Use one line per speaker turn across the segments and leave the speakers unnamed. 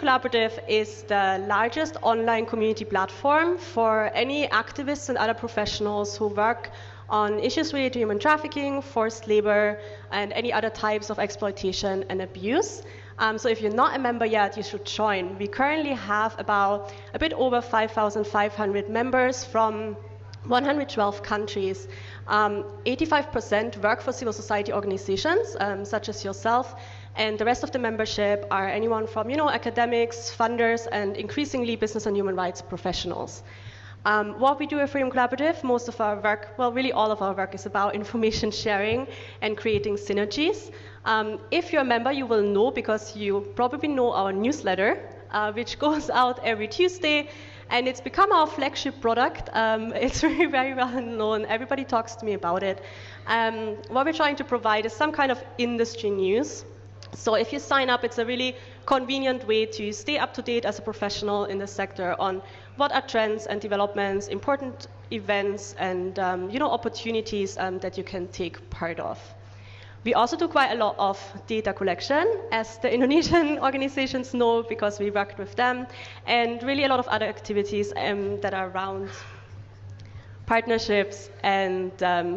Collaborative is the largest online community platform for any activists and other professionals who work on issues related to human trafficking, forced labor, and any other types of exploitation and abuse. So if you're not a member yet, you should join. We currently have about a bit over 5,500 members from 112 countries. 85% work for civil society organizations, such as yourself, and the rest of the membership are anyone from, academics, funders, and increasingly business and human rights professionals. What we do at Freedom Collaborative, most of our work, well, really all of our work is about information sharing and creating synergies. If you're a member, you will know, because you probably know our newsletter, which goes out every Tuesday, and it's become our flagship product. It's really very well known. Everybody talks to me about it. What we're trying to provide is some kind of industry news. So if you sign up, it's a really convenient way to stay up to date as a professional in the sector on what are trends and developments, important events, and opportunities that you can take part of. We also do quite a lot of data collection, as the Indonesian organizations know, because we worked with them, and really a lot of other activities that are around partnerships and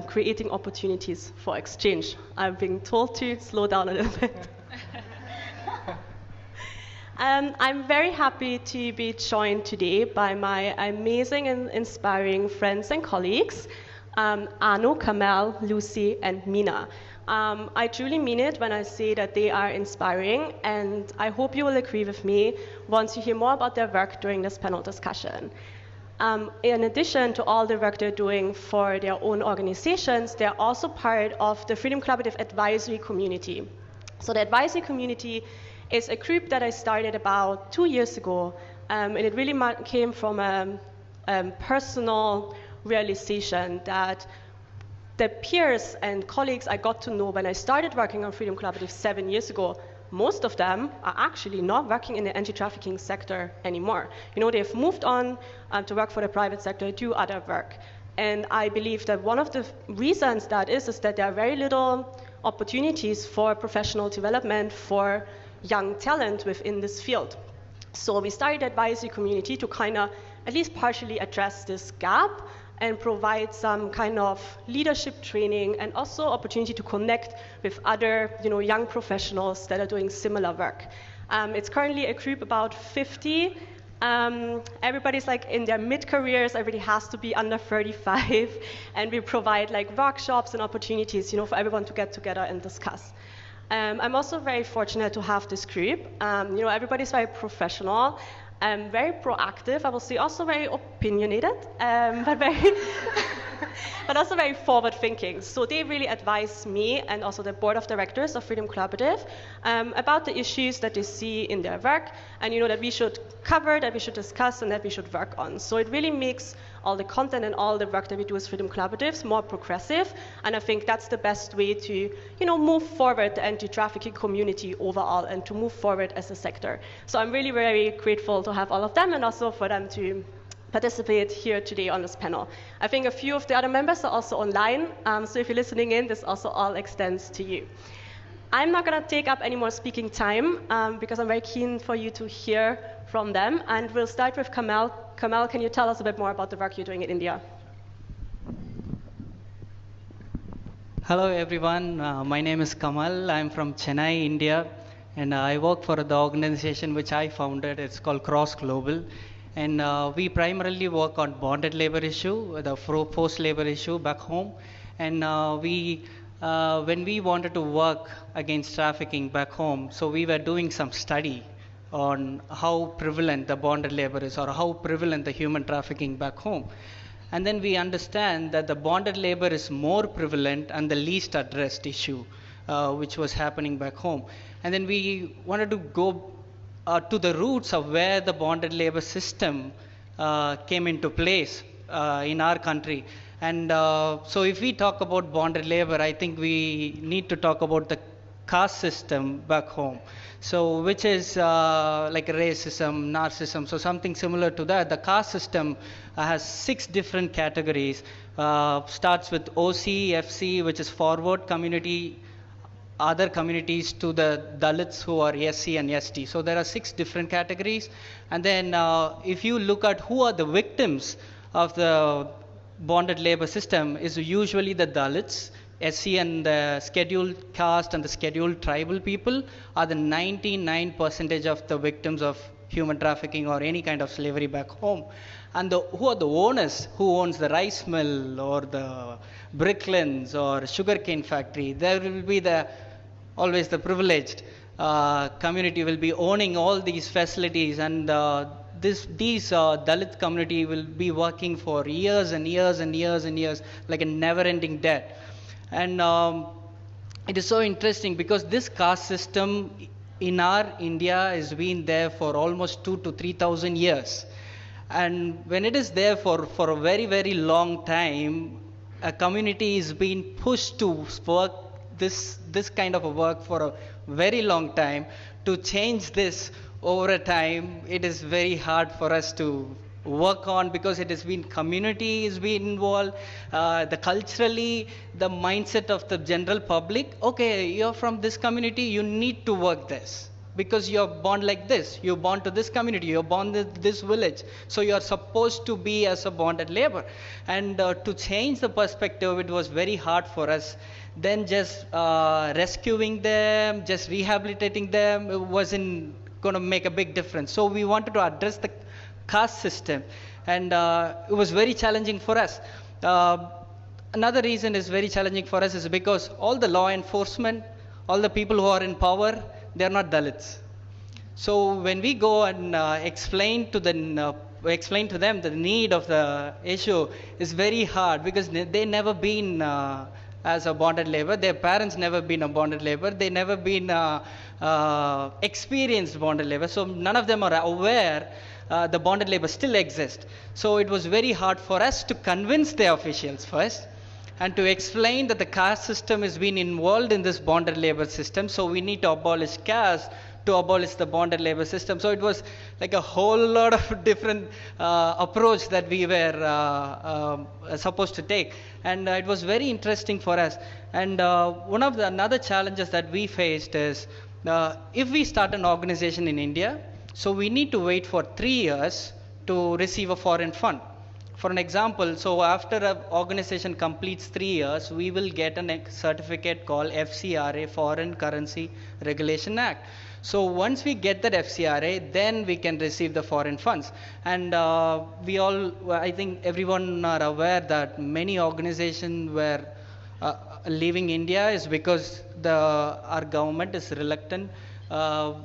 creating opportunities for exchange. I'm being told to slow down a little bit. I'm very happy to be joined today by my amazing and inspiring friends and colleagues, Anu, Kamal, Lucy, and Mina. I truly mean it when I say that they are inspiring, and I hope you will agree with me once you hear more about their work during this panel discussion. In addition to all the work they're doing for their own organizations, they're also part of the Freedom Collaborative advisory community. So the advisory community is a group that I started about 2 years ago, and it really came from a personal realization that the peers and colleagues I got to know when I started working on Freedom Collaborative 7 years ago, most of them are actually not working in the anti-trafficking sector anymore. They've moved on to work for the private sector, do other work. And I believe that one of the reasons that is that there are very little opportunities for professional development for young talent within this field. So we started the advisory community to kind of at least partially address this gap and provide some kind of leadership training and also opportunity to connect with other young professionals that are doing similar work. It's currently a group about 50. Everybody's like in their mid-careers, everybody has to be under 35, and we provide like workshops and opportunities for everyone to get together and discuss. I'm also very fortunate to have this group. Everybody's very professional, very proactive, I will say, also very opinionated, but also very forward-thinking. So they really advise me and also the board of directors of Freedom Collaborative about the issues that they see in their work, and that we should cover, that we should discuss, and that we should work on. So it really makes all the content and all the work that we do as Freedom Collaboratives more progressive, and I think that's the best way to move forward the anti-trafficking community overall and to move forward as a sector. So I'm really very grateful to have all of them and also for them to participate here today on this panel. I think a few of the other members are also online, so if you're listening in, this also all extends to you. I'm not going to take up any more speaking time because I'm very keen for you to hear from them, and we'll start with Kamal. Kamal, can you tell us a bit more about the work you're doing in India?
Hello everyone, my name is Kamal. I'm from Chennai, India, and I work for the organization which I founded. It's called Cross Global. And we primarily work on bonded labor issue, the forced labor issue back home. And when we wanted to work against trafficking back home, so we were doing some study on how prevalent the bonded labor is or how prevalent the human trafficking back home. And then we understand that the bonded labor is more prevalent and the least addressed issue which was happening back home. And then we wanted to go to the roots of where the bonded labor system came into place in our country. And so if we talk about bonded labor, I think we need to talk about the caste system back home. So which is like racism, narcissism, so something similar to that. The caste system has 6 different categories. Starts with OC, FC, which is forward community other communities to the Dalits who are SC and ST. So there are 6 different categories. And then if you look at who are the victims of the bonded labor system, is usually the Dalits, SC and the scheduled caste and the scheduled tribal people are the 99% of the victims of human trafficking or any kind of slavery back home. And who are the owners? Who owns the rice mill or the bricklins or sugarcane factory? There will be always the privileged community will be owning all these facilities, and these Dalit community will be working for years and years and years and years like a never-ending debt. And it is so interesting because this caste system in our India has been there for almost 2 to 3,000 years. And when it is there for a very, very long time, a community is being pushed to work this kind of a work for a very long time. To change this over a time, it is very hard for us to work on because it has been community is being involved, the culturally, the mindset of the general public. Okay, you're from this community, you need to work this because you're born like this, you're born to this community, you're born in this village, so you're supposed to be as a bonded labor. And to change the perspective, it was very hard for us. Then just rescuing them, just rehabilitating them, it wasn't going to make a big difference. So we wanted to address the caste system, and it was very challenging for us. Another reason is very challenging for us is because all the law enforcement, all the people who are in power, they are not Dalits. So when we go and explain to them the need of the issue, is very hard because they never been as a bonded labor. Their parents never been a bonded labor. They never been experienced bonded labor. So none of them are aware the bonded labor still exists. So it was very hard for us to convince the officials first and to explain that the caste system has been involved in this bonded labor system. So we need to abolish caste to abolish the bonded labor system. So it was like a whole lot of different approach that we were supposed to take. And it was very interesting for us. And one of the another challenges that we faced is if we start an organization in India, so we need to wait for 3 years to receive a foreign fund. For an example, so after an organization completes 3 years, we will get a certificate called FCRA, Foreign Currency Regulation Act. So once we get that FCRA, then we can receive the foreign funds. And I think everyone are aware that many organizations were leaving India is because our government is reluctant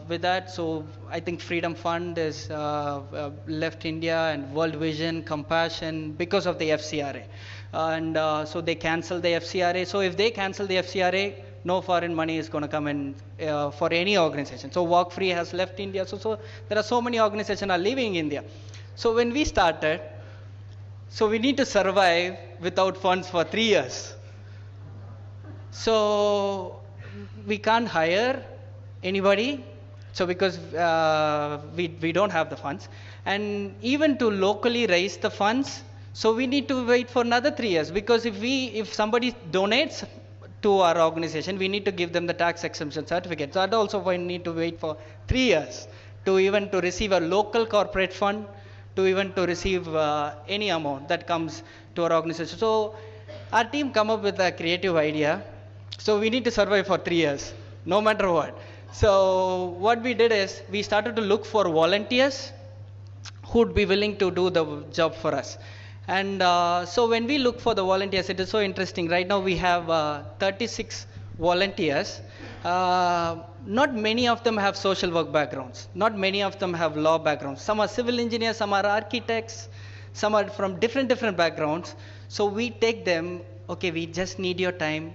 with that. So I think Freedom Fund is left India, and World Vision, Compassion, because of the FCRA. And so they cancel the FCRA. So if they cancel the FCRA, no foreign money is going to come in for any organization. So Walk Free has left India. So there are so many organizations are leaving India. So when we started, so we need to survive without funds for 3 years. So we can't hire anybody, so because we don't have the funds, and even to locally raise the funds, so we need to wait for another 3 years, because if somebody donates to our organization, we need to give them the tax exemption certificate. So that also we need to wait for 3 years to even to receive a local corporate fund, to even to receive any amount that comes to our organization. So our team come up with a creative idea. So we need to survive for 3 years, no matter what. So what we did is we started to look for volunteers who would be willing to do the job for us. And so when we look for the volunteers, it is so interesting. Right now we have 36 volunteers. Not many of them have social work backgrounds. Not many of them have law backgrounds. Some are civil engineers, some are architects, some are from different backgrounds. So we take them, okay, we just need your time.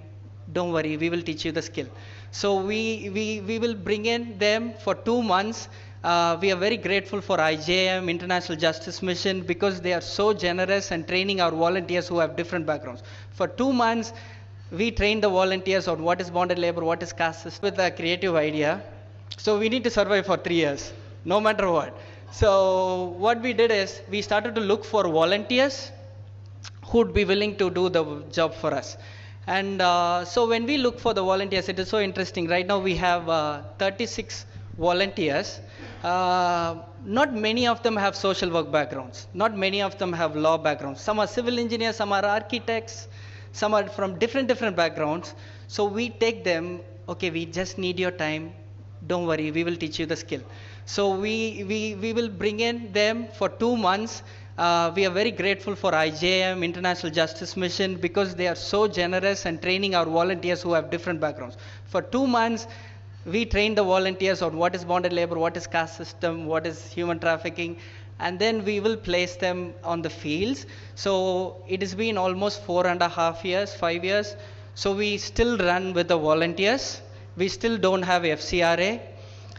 Don't worry, we will teach you the skill. So we will bring in them for 2 months. We are very grateful for IJM, International Justice Mission, because they are so generous and training our volunteers who have different backgrounds. For 2 months, we train the volunteers on what is bonded labor, what is caste system, with a creative idea. So we need to survive for 3 years, no matter what. So what we did is we started to look for volunteers who would be willing to do the job for us. And so when we look for the volunteers, it is so interesting. Right now we have 36 volunteers. Not many of them have social work backgrounds. Not many of them have law backgrounds. Some are civil engineers, some are architects, some are from different backgrounds. So we take them, okay, we just need your time. Don't worry, we will teach you the skill. So we will bring in them for 2 months. We are very grateful for IJM, International Justice Mission, because they are so generous and training our volunteers who have different backgrounds. For 2 months, we train the volunteers on what is bonded labor, what is caste system, what is human trafficking, and then we will place them on the fields. So it has been almost 4.5 years, 5 years. So we still run with the volunteers. We still don't have FCRA.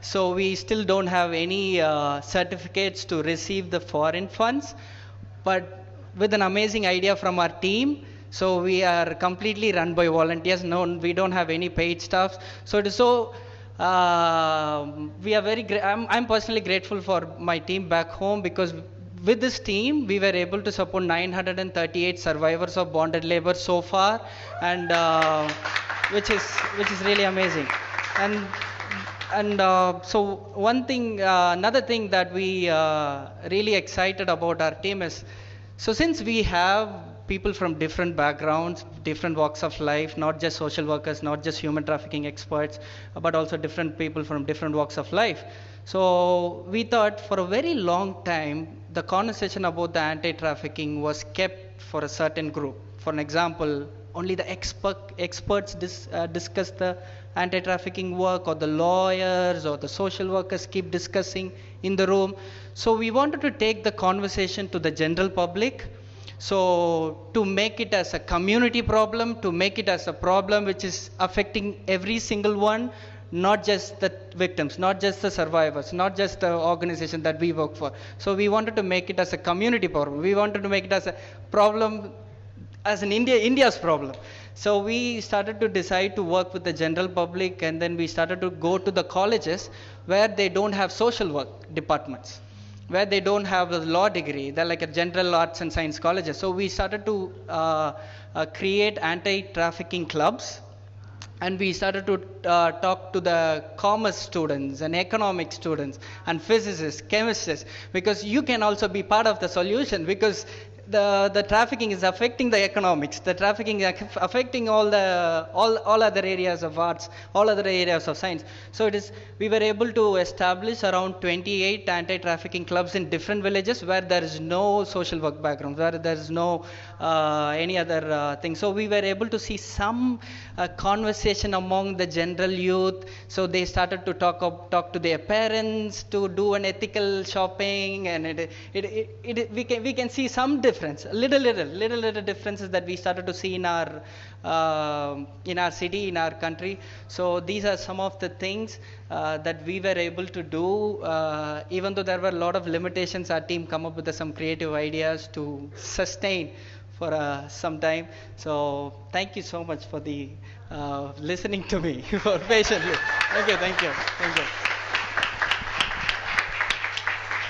So we still don't have any certificates to receive the foreign funds. But with an amazing idea from our team, so we are completely run by volunteers. No, we don't have any paid staff. So it is so. We are very. I'm personally grateful for my team back home, because with this team we were able to support 938 survivors of bonded labor so far, and which is really amazing. And so one thing, another thing that we really excited about our team is, so since we have people from different backgrounds, different walks of life, not just social workers, not just human trafficking experts, but also different people from different walks of life. So we thought for a very long time, the conversation about the anti-trafficking was kept for a certain group. For an example, only the experts discuss the anti-trafficking work, or the lawyers or the social workers keep discussing in the room. So we wanted to take the conversation to the general public. So to make it as a community problem, to make it as a problem which is affecting every single one, not just the victims, not just the survivors, not just the organization that we work for. So we wanted to make it as a community problem. We wanted to make it as a problem, as an India's problem. So we started to decide to work with the general public, and then we started to go to the colleges where they don't have social work departments, where they don't have a law degree. They're like a general arts and science colleges. So we started to create anti-trafficking clubs, and we started to talk to the commerce students and economic students and physicists, chemists, because you can also be part of the solution, because the trafficking is affecting the economics. The trafficking is affecting all other areas of arts, all other areas of science. So we were able to establish around 28 anti-trafficking clubs in different villages where there is no social work background, where there is no any other thing. So we were able to see some conversation among the general youth. So they started to talk to their parents to do an ethical shopping, and we can see some difference, little differences that we started to see in our city, in our country. So these are some of the things that we were able to do. Even though there were a lot of limitations, our team come up with some creative ideas to sustain for some time. So thank you so much for the listening to me for patiently. Thank you.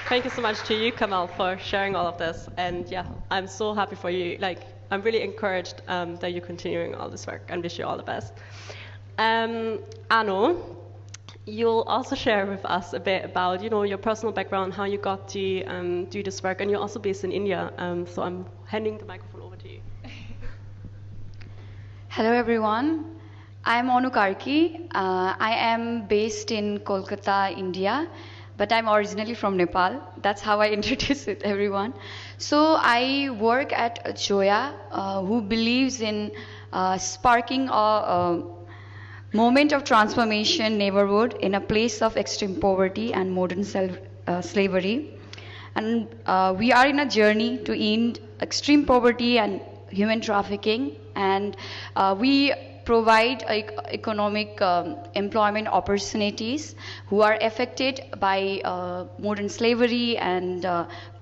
Thank you so much to you, Kamal, for sharing all of this. And yeah, I'm so happy for you. Like, I'm really encouraged that you're continuing all this work, and wish you all the best. Anu, you'll also share with us a bit about, your personal background, how you got to do this work, and you're also based in India. So I'm handing the microphone over to you.
Hello, everyone. I'm Anu Karki. I am based in Kolkata, India, but I'm originally from Nepal. That's how I introduce with everyone. So I work at Joya, who believes in sparking a moment of transformation neighborhood in a place of extreme poverty and modern slavery. And we are in a journey to end extreme poverty and human trafficking, and we provide economic employment opportunities who are affected by modern slavery and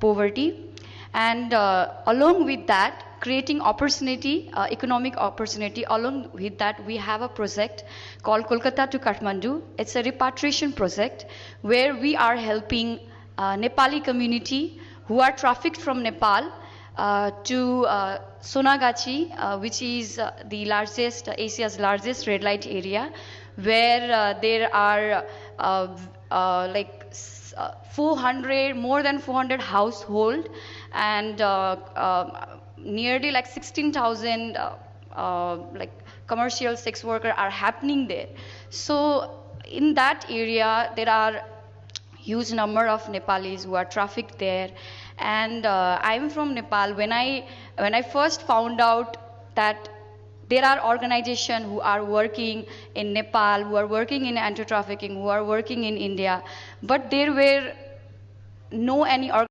poverty. And along with that, creating opportunity, economic opportunity, along with that, we have a project called Kolkata to Kathmandu. It's a repatriation project where we are helping Nepali community who are trafficked from Nepal to Sonagachi, which is the largest, Asia's largest red light area, where there are like 400, more than 400 household, and nearly like 16,000 like commercial sex worker are happening there. So in that area there are huge number of Nepalis who are trafficked there, and I'm from Nepal. When I first found out that there are organizations who are working in Nepal, who are working in anti-trafficking, who are working in India, but there were no any